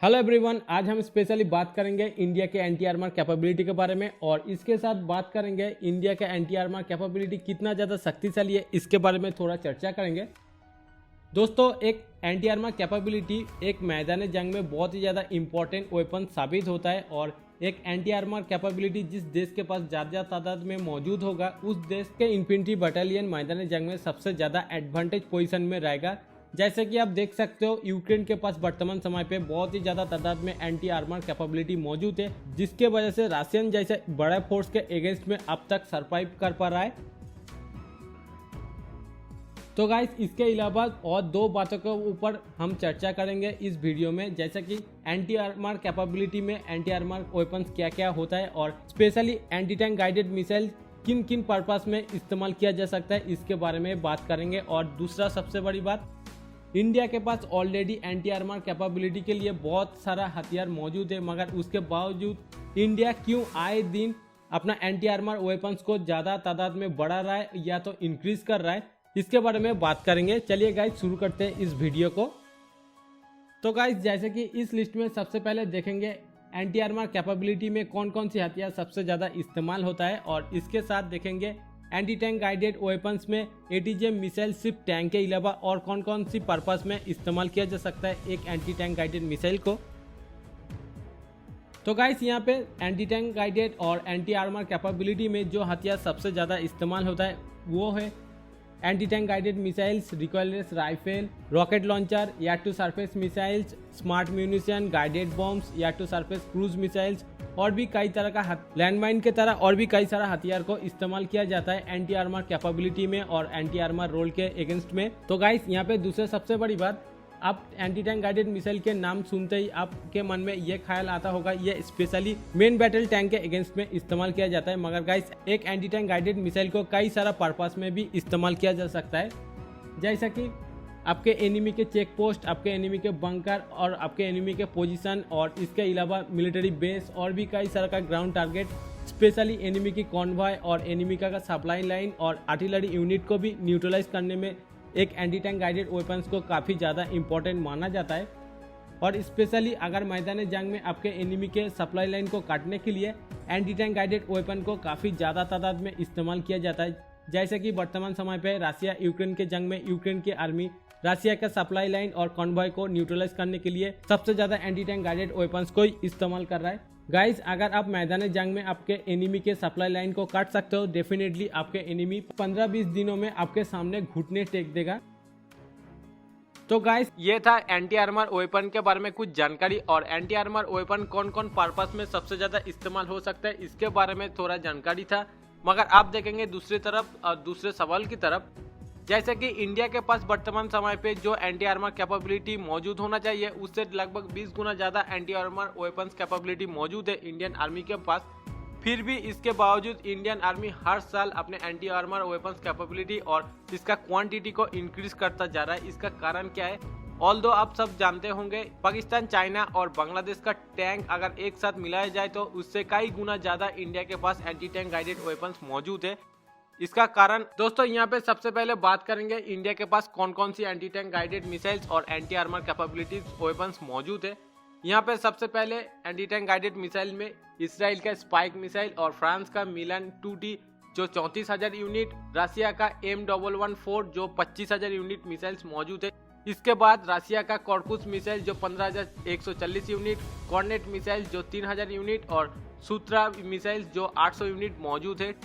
Hello everyone, आज हम specially बात करेंगे इंडिया के एंटी आर्मर कैपेबिलिटी के बारे में और इसके साथ बात करेंगे इंडिया का एंटी आर्मर कैपेबिलिटी कितना ज़्यादा शक्तिशाली है, इसके बारे में थोड़ा चर्चा करेंगे। दोस्तों, एक एंटी आर्मर कैपेबिलिटी एक मैदान जंग में बहुत ही ज़्यादा इंपॉर्टेंट वेपन साबित होता है और एक एंटी आर्मर कैपेबिलिटी जिस देश के पास ज़्यादा तादाद में मौजूद होगा उस देश के इन्फेंट्री बटालियन मैदान जंग में सबसे ज़्यादा एडवांटेज पोजीशन में रहेगा। जैसे कि आप देख सकते हो, यूक्रेन के पास वर्तमान समय पे बहुत ही ज़्यादा तादाद में एंटी आर्मर कैपेबिलिटी मौजूद है, जिसके वजह से रशियन जैसे बड़े फोर्स के अगेंस्ट में अब तक सरवाइव कर पा रहा है। तो गाइस, इसके अलावा और दो बातों के ऊपर हम चर्चा करेंगे इस वीडियो में, जैसे कि एंटी आर्मर कैपेबिलिटी में एंटी आर्मर वेपन्स क्या क्या होता है और specially anti tank guided missile किन किन पर्पस में इस्तेमाल किया जा सकता है, इसके बारे में बात करेंगे। और दूसरा सबसे बड़ी बात, इंडिया के पास ऑलरेडी एंटी आर्मर कैपेबिलिटी के लिए बहुत सारा हथियार मौजूद है, मगर उसके बावजूद इंडिया क्यों आए दिन अपना एंटी आर्मर वेपन्स को ज़्यादा तादाद में बढ़ा रहा है या तो इंक्रीज कर रहा है, इसके बारे में बात करेंगे। चलिए गाइज, शुरू करते हैं इस वीडियो को। तो गाइज, जैसे कि इस लिस्ट में सबसे पहले देखेंगे एंटी आर्मर कैपेबिलिटी में कौन कौन सी हथियार सबसे ज़्यादा इस्तेमाल होता है और इसके साथ देखेंगे एंटी टैंक गाइडेड वेपन्स में एटीजीएम मिसाइल सिर्फ टैंक के अलावा और कौन कौन सी पर्पस में इस्तेमाल किया जा सकता है एक एंटी टैंक गाइडेड मिसाइल को। तो गाइस, यहाँ पे एंटी टैंक गाइडेड और एंटी आर्मर कैपेबिलिटी में जो हथियार सबसे ज़्यादा इस्तेमाल होता है वो है anti tank guided missiles, recoilless rifle, rocket launcher, air to surface missiles, smart munition, guided bombs, air to surface cruise missiles और भी कई तरह का लैंडमाइन के तरह और भी कई सारा हथियार को इस्तेमाल किया जाता है एंटी आर्मर कैपेबिलिटी में और एंटी आर्मर रोल के अगेंस्ट में। तो गाइस, यहाँ पे दूसरे सबसे बड़ी बात, आप एंटी टैंक गाइडेड मिसाइल के नाम सुनते ही आपके मन में ये ख्याल आता होगा ये स्पेशली मेन बैटल टैंक के अगेंस्ट में इस्तेमाल किया जाता है, मगर गाइस एक एंटी टैंक गाइडेड मिसाइल को कई सारा पर्पस में भी इस्तेमाल किया जा सकता है, जैसा कि आपके एनिमी के चेक पोस्ट, आपके एनिमी के बंकर और आपके एनिमी के पोजीशन और इसके अलावा मिलिट्री बेस और भी कई सारा का ग्राउंड टारगेट, स्पेशली एनिमी की कॉन्वॉय और एनिमी का सप्लाई लाइन और आर्टिलरी यूनिट को भी न्यूट्रलाइज करने में एक एंटी टैंक गाइडेड वेपन्स को काफ़ी ज़्यादा इंपॉर्टेंट माना जाता है। और स्पेशली अगर मैदान जंग में आपके एनिमी के सप्लाई लाइन को काटने के लिए एंटी टैंक गाइडेड वेपन को काफ़ी ज़्यादा तादाद में इस्तेमाल किया जाता है, जैसे कि वर्तमान समय पे रशिया यूक्रेन के जंग में यूक्रेन की आर्मी रशिया का सप्लाई लाइन और कॉन्वॉय को न्यूट्रलाइज करने के लिए सबसे ज़्यादा एंटी टैंक गाइडेड वेपन्स को इस्तेमाल कर रहा है। गाइस, अगर आप मैदान जंग में आपके एनिमी के सप्लाई लाइन को काट सकते हो, डेफिनेटली आपके एनिमी 15-20 दिनों में आपके सामने घुटने टेक देगा। तो गाइस, ये था एंटी आर्मर वेपन के बारे में कुछ जानकारी और एंटी आर्मर वेपन कौन कौन पर्पस में सबसे ज्यादा इस्तेमाल हो सकता है इसके बारे में थोड़ा जानकारी था। मगर आप देखेंगे दूसरी तरफ और दूसरे सवाल की तरफ, जैसे कि इंडिया के पास वर्तमान समय पे जो एंटी आर्मर कैपेबिलिटी मौजूद होना चाहिए उससे लगभग 20 गुना ज़्यादा एंटी आर्मर वेपन्स कैपेबिलिटी मौजूद है इंडियन आर्मी के पास। फिर भी इसके बावजूद इंडियन आर्मी हर साल अपने एंटी आर्मर वेपन्स कैपेबिलिटी और इसका क्वांटिटी को इंक्रीज करता जा रहा है। इसका कारण क्या है? ऑल्दो आप सब जानते होंगे, पाकिस्तान, चाइना और बांग्लादेश का टैंक अगर एक साथ मिलाया जाए तो उससे कई गुना ज़्यादा इंडिया के पास एंटी टैंक गाइडेड वेपन्स मौजूद है। इसका कारण दोस्तों, यहाँ पे सबसे पहले बात करेंगे इंडिया के पास कौन कौन सी एंटी टैंक गाइडेड मिसाइल्स और एंटी आर्मर कैपेबिलिटीज वेपन्स मौजूद है। यहाँ पे सबसे पहले एंटी टैंक गाइडेड मिसाइल में इसराइल का स्पाइक मिसाइल और फ्रांस का मिलन 2D जो 34,000 यूनिट, रशिया का M114 जो 25,000 यूनिट मिसाइल्स मौजूद है। इसके बाद रशिया का कॉर्कुस मिसाइल जो 15,140 यूनिट, कॉर्नेट मिसाइल जो 3,000 यूनिट और सूत्रा मिसाइल जो 800 यूनिट मौजूद है।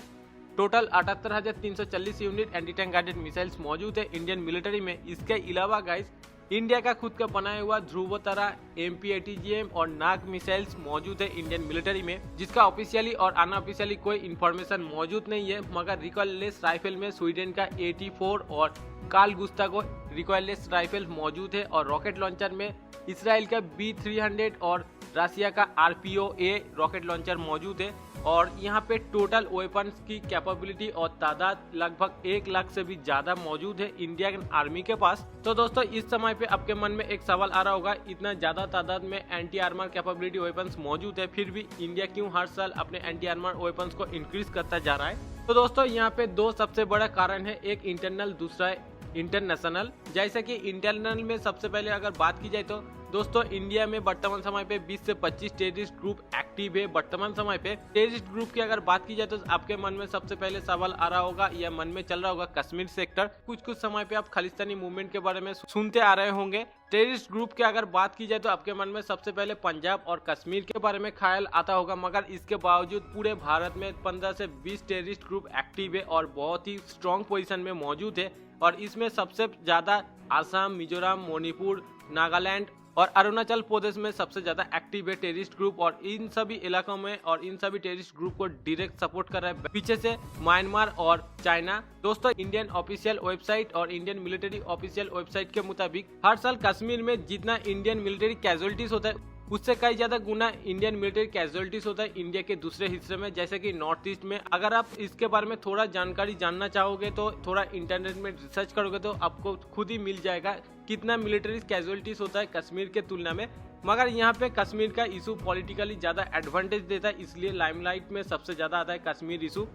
Total 78,340 unit anti tank guided missiles मौजूद है इंडियन मिलिट्री में। इसके अलावा गाइस, इंडिया का खुद का बनाया हुआ ध्रुवतारा, MP-ATGM और नाग मिसाइल्स मौजूद है इंडियन मिलिट्री में, जिसका ऑफिशियली और अनऑफिशियली कोई इन्फॉर्मेशन मौजूद नहीं है। मगर रिकॉइललेस राइफल में स्वीडन का AT4 और कार्ल गुस्ताव रिकॉइललेस राइफल मौजूद है और रॉकेट लॉन्चर में इसराइल का B300 और रशिया का RPO-A रॉकेट लॉन्चर मौजूद है। और यहाँ पे टोटल वेपन्स की कैपेबिलिटी और तादाद लगभग 1 लाख से भी ज्यादा मौजूद है इंडियन आर्मी के पास। तो दोस्तों, इस समय पे आपके मन में एक सवाल आ रहा होगा, इतना ज्यादा तादाद में एंटी आर्मर कैपेबिलिटी वेपन्स मौजूद है, फिर भी इंडिया क्यों हर साल अपने एंटी आर्मर वेपन्स को इंक्रीज करता जा रहा है? तो दोस्तों, यहाँ पे दो सबसे बड़ा कारण है, एक इंटरनल, दूसरा इंटरनेशनल। जैसे कि इंटरनल में सबसे पहले अगर बात की जाए तो दोस्तों इंडिया में वर्तमान समय पे 20 से 25 टेररिस्ट ग्रुप एक्टिव है। वर्तमान समय पे टेररिस्ट ग्रुप की अगर बात की जाए तो आपके मन में सबसे पहले सवाल आ रहा होगा या मन में चल रहा होगा कश्मीर सेक्टर। कुछ समय पे आप खालिस्तानी मूवमेंट के बारे में सुनते आ रहे होंगे। टेररिस्ट ग्रुप की अगर बात की जाए तो आपके मन में सबसे पहले पंजाब और कश्मीर के बारे में ख्याल आता होगा, मगर इसके बावजूद पूरे भारत में 15 से 20 टेररिस्ट ग्रुप एक्टिव है और बहुत ही स्ट्रॉन्ग पोजीशन में मौजूद है। और इसमें सबसे ज्यादा आसाम, मिजोरम, मणिपुर, नागालैंड और अरुणाचल प्रदेश में सबसे ज्यादा एक्टिव है टेररिस्ट ग्रुप। और इन सभी इलाकों में और इन सभी टेररिस्ट ग्रुप को डायरेक्ट सपोर्ट कर रहा है पीछे से म्यांमार और चाइना। दोस्तों इंडियन ऑफिशियल वेबसाइट और इंडियन मिलिट्री ऑफिशियल वेबसाइट के मुताबिक हर साल कश्मीर में जितना इंडियन मिलिट्री कैजुअलिटीज होता है उससे कई ज्यादा गुना इंडियन मिलिट्री कैजुअलिटीज होता है इंडिया के दूसरे हिस्से में, जैसे कि नॉर्थ ईस्ट में। अगर आप इसके बारे में थोड़ा जानकारी जानना चाहोगे तो थोड़ा इंटरनेट में रिसर्च करोगे तो आपको खुद ही मिल जाएगा कितना मिलिट्री कैजुअलिटीज होता है कश्मीर के तुलना में। मगर यहाँ पे कश्मीर का इशू पॉलिटिकली ज्यादा एडवांटेज देता है, इसलिए लाइमलाइट में सबसे ज्यादा आता है कश्मीर इशू।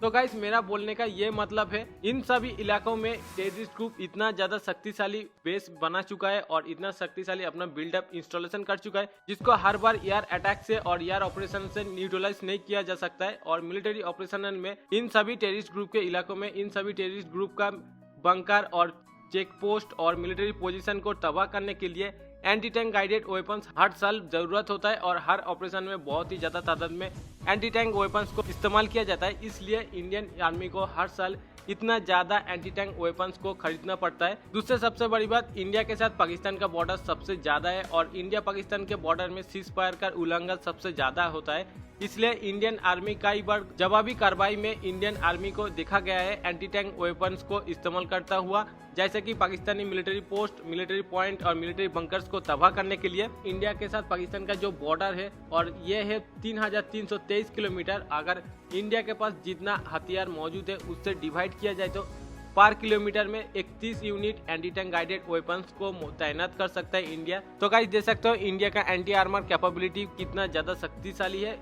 तो गाइस मेरा बोलने का ये मतलब है इन सभी इलाकों में टेररिस्ट ग्रुप इतना ज्यादा शक्तिशाली बेस बना चुका है और इतना शक्तिशाली अपना बिल्डअप इंस्टॉलेशन कर चुका है जिसको हर बार एयर अटैक से और एयर ऑपरेशन से न्यूट्रलाइज नहीं किया जा सकता है। और मिलिट्री ऑपरेशन में इन सभी टेररिस्ट ग्रुप के इलाकों में इन सभी टेररिस्ट ग्रुप का बंकर और चेक पोस्ट और मिलिट्री पोजीशन को तबाह करने के लिए एंटी टैंक गाइडेड वेपन्स हर साल जरूरत होता है और हर ऑपरेशन में बहुत ही ज्यादा तादाद में एंटी टैंक वेपन्स को इस्तेमाल किया जाता है। इसलिए इंडियन आर्मी को हर साल इतना ज्यादा एंटी टैंक वेपन्स को खरीदना पड़ता है। दूसरे सबसे बड़ी बात, इंडिया के साथ पाकिस्तान का बॉर्डर सबसे ज्यादा है और इंडिया पाकिस्तान के बॉर्डर में सीज फायर का उल्लंघन सबसे ज्यादा होता है। इसलिए इंडियन आर्मी कई बार जवाबी कार्रवाई में इंडियन आर्मी को देखा गया है एंटी टैंक वेपन्स को इस्तेमाल करता हुआ, जैसे कि Pakistani military post, military point और मिलिट्री बंकर्स को तबाह करने के लिए। इंडिया के साथ पाकिस्तान का जो बॉर्डर है और ये है 3323 किलोमीटर। अगर इंडिया के पास जितना हथियार मौजूद है उससे डिवाइड किया जाए तो पर किलोमीटर में 31 unit anti tank guided weapons को तैनात कर सकता है इंडिया। तो गाइस देख सकते हो इंडिया का एंटी आर्मर कैपेबिलिटी कितना ज्यादा शक्तिशाली है।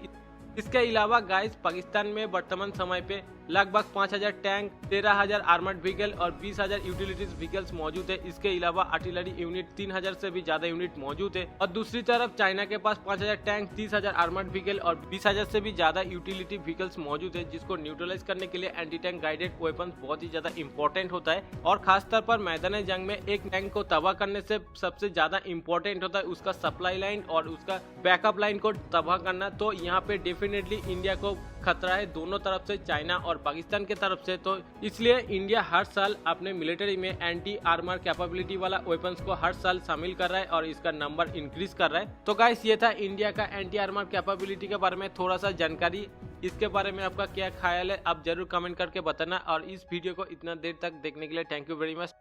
इसके अलावा गाइस पाकिस्तान में वर्तमान समय पे लगभग 5000 टैंक, 13000 आर्मर्ड व्हीकल और 20000 यूटिलिटीज व्हीकल्स मौजूद है। इसके अलावा आर्टिलरी यूनिट 3000 से भी ज्यादा यूनिट मौजूद है। और दूसरी तरफ चाइना के पास 5000 टैंक, 30000 आर्मर्ड व्हीकल और 20000 से भी ज्यादा यूटिलिटी व्हीकल्स मौजूद है, जिसको न्यूट्रलाइज करने के लिए एंटी टैंक गाइडेड वेपन बहुत ही ज्यादा इंपॉर्टेंट होता है। और खासतौर पर मैदान जंग में एक टैंक को तबाह करने से सबसे ज्यादा इंपॉर्टेंट होता है उसका सप्लाई लाइन और उसका बैकअप लाइन को तबाह करना। तो यहाँ पे डेफिनेटली इंडिया को खतरा है दोनों तरफ से, चाइना और पाकिस्तान के तरफ से। तो इसलिए इंडिया हर साल अपने मिलिट्री में एंटी आर्मर कैपेबिलिटी वाला वेपन्स को हर साल शामिल कर रहा है और इसका नंबर इंक्रीज कर रहा है। तो गाइस ये था इंडिया का एंटी आर्मर कैपेबिलिटी के बारे में थोड़ा सा जानकारी। इसके बारे में आपका क्या ख्याल है आप जरूर कमेंट करके बताना। और इस वीडियो को इतना देर तक देखने के लिए थैंक यू वेरी मच।